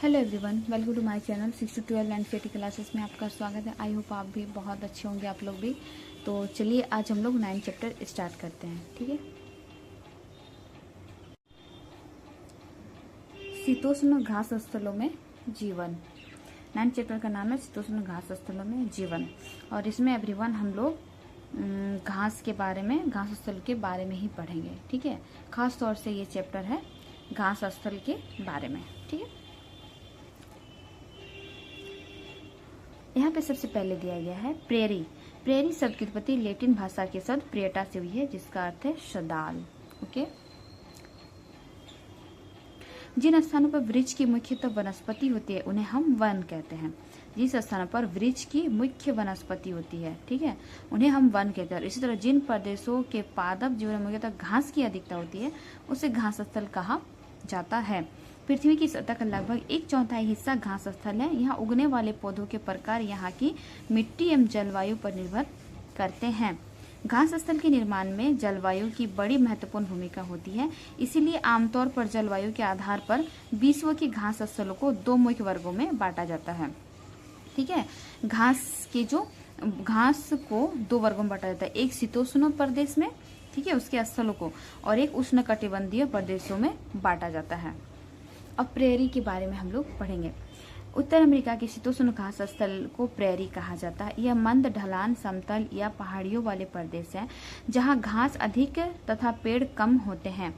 Hello everyone, welcome to my channel 6 to 12 NCERT classes में आपका स्वागत है। आई होप आप भी बहुत अच्छे होंगे, आप लोग भी। तो चलिए आज हम लोग 9 चैप्टर स्टार्ट करते हैं, ठीक है। शीतोष्ण घास स्थलों में जीवन। 9 चैप्टर का नाम है शीतोष्ण घास स्थलों में जीवन, और इसमें एवरीवन हम लोग घास के बारे में, घास स्थल के बारे में ही पढ़ेंगे, ठीक है। खास तौर से ये चैप्टर है घास स्थल के बारे में, ठीक है। यहाँ पे सबसे पहले दिया गया है प्रेरी। प्रेरी शब्द की उत्पत्ति लैटिन भाषा के शब्द प्रियटा से हुई है, जिसका अर्थ है शदाल। ओके। जिन स्थानों पर वृक्ष की मुख्यतः वनस्पति होती है उन्हें हम वन कहते हैं। जिस स्थानों पर वृक्ष की मुख्य वनस्पति होती है, ठीक है, उन्हें हम वन कहते हैं। इसी तरह जिन प्रदेशों के पादप जीवन में मुख्यतः घास की अधिकता होती है उसे घास स्थल कहा जाता है। पृथ्वी की सतह का लगभग 1/4 हिस्सा घास स्थल है। यहाँ उगने वाले पौधों के प्रकार यहाँ की मिट्टी एवं जलवायु पर निर्भर करते हैं। घास स्थल के निर्माण में जलवायु की बड़ी महत्वपूर्ण भूमिका होती है। इसीलिए आमतौर पर जलवायु के आधार पर विश्व के घास स्थलों को 2 मुख्य वर्गों में बांटा जाता है, ठीक है। घास को 2 वर्गों में बांटा जाता है, एक शीतोष्ण प्रदेश में, ठीक है, उसके स्थलों को, और एक उष्णकटिबंधीय प्रदेशों में बांटा जाता है। अब प्रेरी के बारे में हम लोग पढ़ेंगे। उत्तर अमेरिका के शीतोष्ण घास स्थल को प्रेरी कहा जाता है। यह मंद ढलान, समतल या पहाड़ियों वाले प्रदेश है जहां घास अधिक तथा पेड़ कम होते हैं।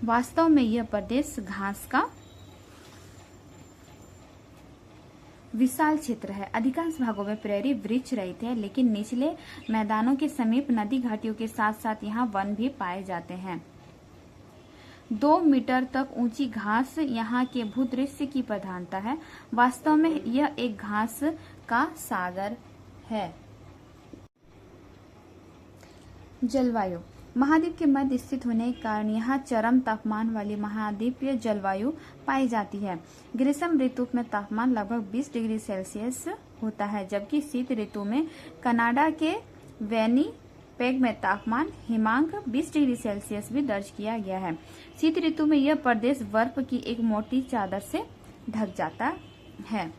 वास्तव में यह प्रदेश घास का विशाल क्षेत्र है। अधिकांश भागों में प्रेरी वृक्ष रहित है, लेकिन निचले मैदानों के समीप नदी घाटियों के साथ साथ यहाँ वन भी पाए जाते हैं। 2 मीटर तक ऊंची घास यहाँ के भूदृश्य की प्रधानता है। वास्तव में यह एक घास का सागर है। जलवायु। महाद्वीप के मध्य स्थित होने के कारण यहाँ चरम तापमान वाली महाद्वीपीय जलवायु पाई जाती है। ग्रीष्म ऋतु में तापमान लगभग 20 डिग्री सेल्सियस होता है, जबकि शीत ऋतु में कनाडा के विनिपेग में तापमान हिमांक 20 डिग्री सेल्सियस भी दर्ज किया गया है। शीत ऋतु में यह प्रदेश बर्फ की एक मोटी चादर से ढक जाता है।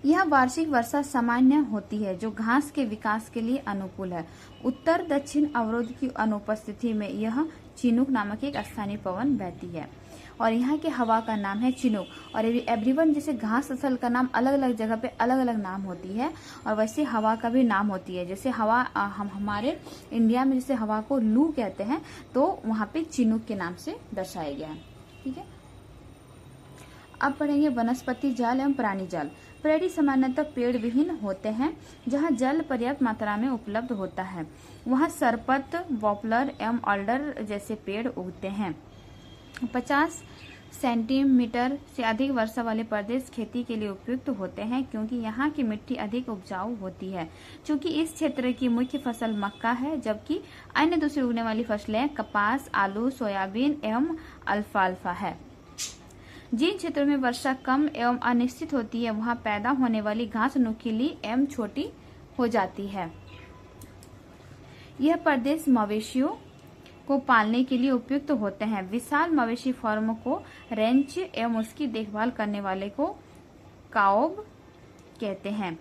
यह वार्षिक वर्षा सामान्य होती है, जो घास के विकास के लिए अनुकूल है। उत्तर दक्षिण अवरोध की अनुपस्थिति में यह चिनूक नामक एक स्थानीय पवन बहती है, और यहाँ के हवा का नाम है चिनूक। और एवरीवन, जैसे घास स्थल का नाम अलग अलग जगह पे अलग अलग नाम होती है, और वैसे हवा का भी नाम होती है। जैसे हवा हम हमारे इंडिया में जैसे हवा को लू कहते हैं, तो वहाँ पे चिनूक के नाम से दर्शाया गया है, ठीक है। अब पढ़ेंगे वनस्पति जाल एवं प्राणी जाल। प्रेरी सामान्यतः पेड़ विहीन होते हैं। जहाँ जल पर्याप्त मात्रा में उपलब्ध होता है वहाँ सरपत, वॉपलर एवं ऑल्डर जैसे पेड़ उगते हैं। 50 सेंटीमीटर से अधिक वर्षा वाले प्रदेश खेती के लिए उपयुक्त होते हैं, क्योंकि यहाँ की मिट्टी अधिक उपजाऊ होती है। चूंकि इस क्षेत्र की मुख्य फसल मक्का है, जबकि अन्य दूसरी उगने वाली फसलें कपास, आलू, सोयाबीन एवं अल्फाल्फा है। जिन क्षेत्रों में वर्षा कम एवं अनिश्चित होती है वहां पैदा होने वाली घास नुकीली एवं छोटी हो जाती है। यह प्रदेश मवेशियों को पालने के लिए उपयुक्त होते हैं। विशाल मवेशी फार्म को रेंच एवं उसकी देखभाल करने वाले को काओब कहते हैं।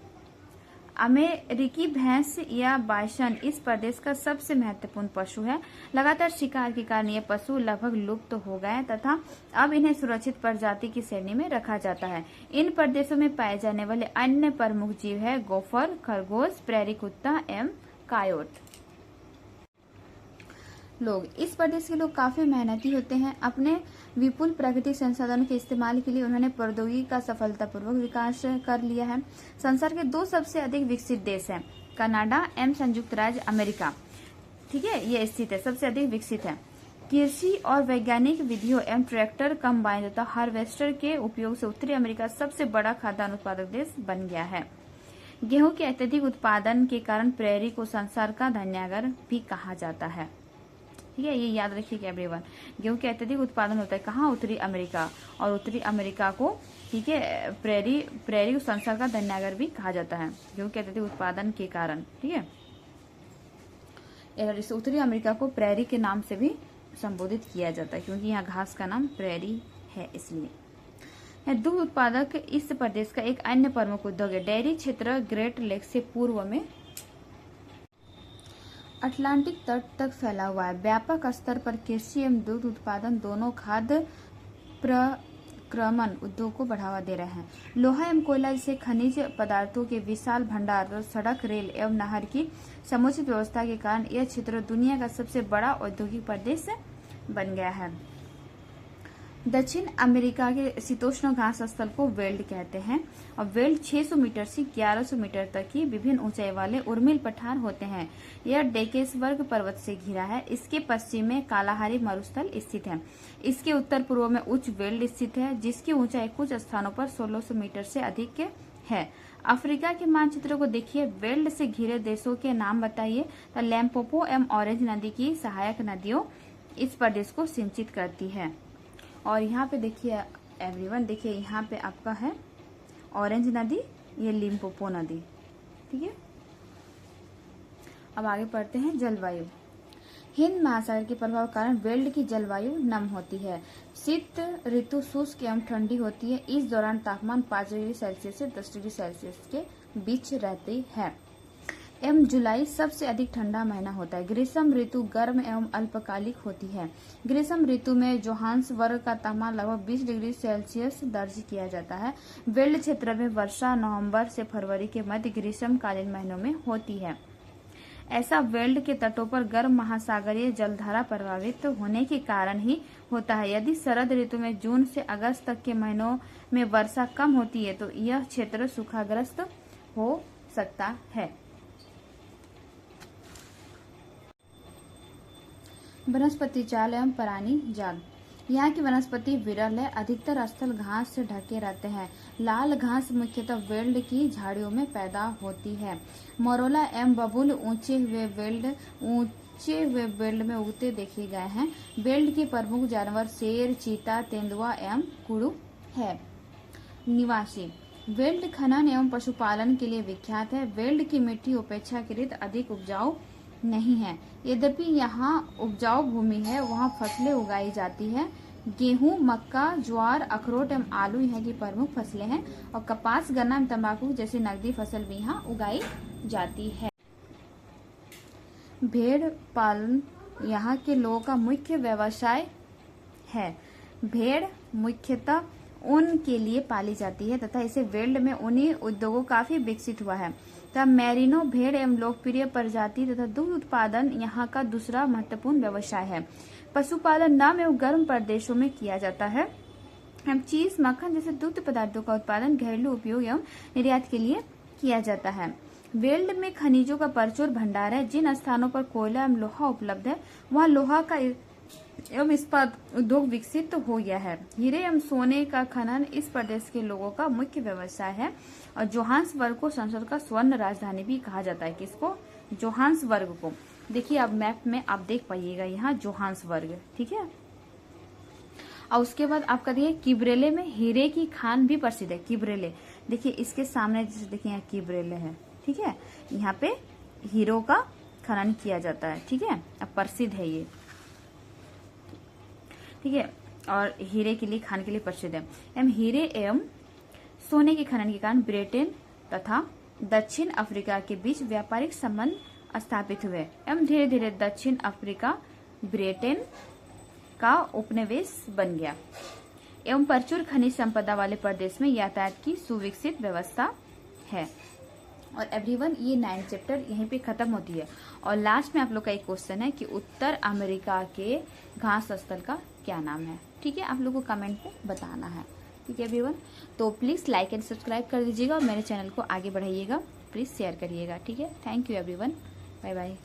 अमेरिकी भैंस या बाइसन इस प्रदेश का सबसे महत्वपूर्ण पशु है। लगातार शिकार के कारण ये पशु लगभग लुप्त हो गए तथा अब इन्हें सुरक्षित प्रजाति की श्रेणी में रखा जाता है। इन प्रदेशों में पाए जाने वाले अन्य प्रमुख जीव है गोफर, खरगोश, प्रेरी कुत्ता एवं कायोट। लोग। इस प्रदेश के लोग काफी मेहनती होते हैं। अपने विपुल प्राकृतिक संसाधनों के इस्तेमाल के लिए उन्होंने प्रौद्योगिकी का सफलतापूर्वक विकास कर लिया है। संसार के 2 सबसे अधिक विकसित देश हैं, कनाडा एवं संयुक्त राज्य अमेरिका, ठीक है, ये स्थित है, सबसे अधिक विकसित है। कृषि और वैज्ञानिक विधियों एवं ट्रैक्टर, कंबाइन तथा हार्वेस्टर के उपयोग से उत्तरी अमेरिका सबसे बड़ा खाद्यान्न उत्पादक देश बन गया है। गेहूं के अत्यधिक उत्पादन के कारण प्रेरी को संसार का धन्यागर भी कहा जाता है, ठीक है, ये याद रखिएगा एवरीवन। गेहूं के अत्यधिक उत्पादन होता है कहाँ? उत्तरी अमेरिका, और उत्तरी अमेरिका को, ठीक है, प्रेरी को संसार का धन्यागर भी कहा जाता है गेहूं के अत्यधिक उत्पादन के कारण, ठीक है। इस उत्तरी अमेरिका को प्रेरी के नाम से भी संबोधित किया जाता है, क्योंकि यहाँ घास का नाम प्रेरी है इसलिए। दूध उत्पादक इस प्रदेश का एक अन्य प्रमुख उद्योग है। डेयरी क्षेत्र ग्रेट लेक से पूर्व में अटलांटिक तट तक फैला हुआ है। व्यापक स्तर पर कृषि एवं दूध उत्पादन दोनों खाद्य प्रक्रमण उद्योग को बढ़ावा दे रहे हैं। लोहा एवं कोयला जैसे खनिज पदार्थों के विशाल भंडार, सड़क, रेल एवं नहर की समुचित व्यवस्था के कारण यह क्षेत्र दुनिया का सबसे बड़ा औद्योगिक प्रदेश बन गया है। दक्षिण अमेरिका के शीतोष्ण घास स्थल को वेल्ड कहते हैं और वेल्ड 600 मीटर से 1100 मीटर तक की विभिन्न ऊंचाई वाले उर्मिल पठार होते हैं। यह डेकेसबर्ग पर्वत से घिरा है। इसके पश्चिम में कालाहारी मरुस्थल स्थित है। इसके उत्तर पूर्व में उच्च वेल्ड स्थित है, जिसकी ऊंचाई कुछ स्थानों पर 1600 मीटर से अधिक है। अफ्रीका के मानचित्र को देखिए। वेल्ड से घिरे देशों के नाम बताइए। तो लैम्पोपो एवं ऑरेंज नदी की सहायक नदियों इस प्रदेश को सिंचित करती है। और यहाँ पे देखिए एवरीवन, देखिए यहाँ पे आपका है ऑरेंज नदी, ये लिम्पोपो नदी, ठीक है। अब आगे पढ़ते हैं जलवायु। हिंद महासागर के प्रभाव कारण वेल्ड की जलवायु नम होती है। शीत ऋतु शुष्क एवं ठंडी होती है। इस दौरान तापमान 5 डिग्री सेल्सियस से 10 डिग्री सेल्सियस के बीच रहती है एवं जुलाई सबसे अधिक ठंडा महीना होता है। ग्रीष्म ऋतु गर्म एवं अल्पकालिक होती है। ग्रीष्म ऋतु में जोहान्सबर्ग का तापमान लगभग 20 डिग्री सेल्सियस दर्ज किया जाता है। वेल्ड क्षेत्र में वर्षा नवंबर से फरवरी के मध्य ग्रीष्मकालीन महीनों में होती है। ऐसा वेल्ड के तटों पर गर्म महासागरीय जलधारा प्रभावित होने के कारण ही होता है। यदि शरद ऋतु में जून से अगस्त तक के महीनों में वर्षा कम होती है तो यह क्षेत्र सूखाग्रस्त हो सकता है। वनस्पति जाल एवं परानी जाल। यहाँ की वनस्पति विरल है। अधिकतर स्थल घास से ढके रहते हैं। लाल घास मुख्यतः वेल्ड की झाड़ियों में पैदा होती है। मोरोला एवं बबूल ऊंचे हुए वेल्ड में उगते देखे गए हैं। वेल्ड के प्रमुख जानवर शेर, चीता, तेंदुआ एवं कुड़ू है। निवासी वेल्ड खनन एवं पशुपालन के लिए विख्यात है। वेल्ड की मिट्टी अपेक्षाकृत अधिक उपजाऊ नहीं है। यद्यपि यहाँ उपजाऊ भूमि है, वहाँ फसलें उगाई जाती है। गेहूं, मक्का, ज्वार, अखरोट एवं आलू यहाँ की प्रमुख फसलें हैं और कपास, गन्ना एवं तंबाकू जैसी नकदी फसल भी यहाँ उगाई जाती है। भेड़ पालन यहाँ के लोगों का मुख्य व्यवसाय है। भेड़ मुख्यतः ऊन के लिए पाली जाती है तथा इसे वेल्ड में ऊनी उद्योगों काफी विकसित हुआ है। तब मेरिनो भेड़ एवं लोकप्रिय प्रजाति तथा दूध उत्पादन यहाँ का दूसरा महत्वपूर्ण व्यवसाय है। पशुपालन नम एवं गर्म प्रदेशों में किया जाता है। चीज, मक्खन जैसे दूध पदार्थों का उत्पादन घरेलू उपयोग एवं निर्यात के लिए किया जाता है। वेल्ड में खनिजों का प्रचुर भंडार है। जिन स्थानों पर कोयला एवं लोहा उपलब्ध है वहाँ लोहा का एवं इस्पात उद्योग विकसित हो गया है। हीरे एवं सोने का खनन इस प्रदेश के लोगों का मुख्य व्यवसाय है और जोहान्सबर्ग को संसार का स्वर्ण राजधानी भी कहा जाता है। किसको? जोहान्सबर्ग को। देखिए अब मैप में आप देख पाइएगा यहाँ जोहान्सबर्ग, ठीक है। और उसके बाद आपका देखिए किब्रेले में हीरे की खान भी प्रसिद्ध है। किब्रेले देखिए इसके सामने जैसे देखिए यहाँ किब्रेले है, ठीक है। यहाँ पे हीरो का खनन किया जाता है, ठीक है। अब प्रसिद्ध है ये, ठीक है। और हीरे के लिए, खान के लिए प्रसिद्ध है। एवं हीरे एवं सोने के खनन के कारण ब्रिटेन तथा दक्षिण अफ्रीका के बीच व्यापारिक संबंध स्थापित हुए एवं धीरे धीरे दक्षिण अफ्रीका ब्रिटेन का उपनिवेश बन गया एवं प्रचुर खनिज संपदा वाले प्रदेश में यातायात की सुविकसित व्यवस्था है। और एवरीवन ये 9 चैप्टर यहीं पे खत्म होती है। और लास्ट में आप लोग का एक क्वेश्चन है कि उत्तर अमेरिका के घास स्थल का क्या नाम है, ठीक है। आप लोग को कमेंट पे बताना है, ठीक है एवरीवन। तो प्लीज लाइक एंड सब्सक्राइब कर दीजिएगा और मेरे चैनल को आगे बढ़ाइएगा, प्लीज शेयर करिएगा, ठीक है। Thank you everyone, bye bye.